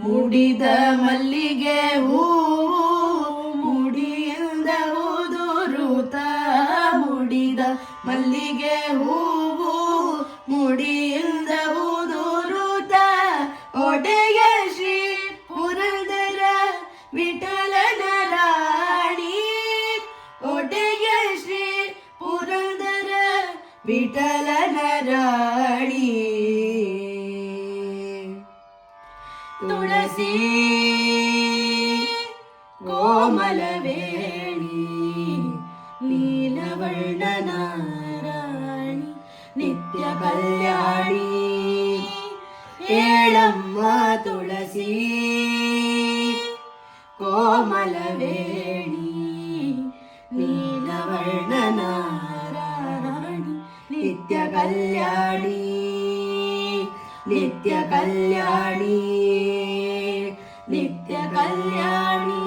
ಮುಡಿದ ಮಲ್ಲಿಗೆ ಹೂವು ಮುಡಿಯಿಂದ ಉದುರುತ ಮುಡಿದ ಮಲ್ಲಿಗೆ ಹೂವು ಮುಡಿಯಿಂದ ಉದುರುತ ಒಡೆಯ ಶ್ರೀ ಪುರಂದರ ವಿಠಲನ ರಾಣಿ ಒಡೆಯ ಶ್ರೀ ಪುರಂದರ ವಿಠಲನ ರಾಣಿ ತುಳಸಿ ಕೋಮಲವೇಣಿ ನೀಲವರ್ಣನ ರಾಣಿ ನಿತ್ಯ ಕಲ್ಯಾಣಿ ಹೇಳಮ್ಮ ತುಳಸಿ ಕೋಮಲವೇಣಿ ನೀಲವರ್ಣನ ರಾಣಿ ನಿತ್ಯ ಕಲ್ಯಾಣಿ ನಿತ್ಯ ಕಲ್ಯಾಣಿ ನಿತ್ಯ ಕಲ್ಯಾಣಿ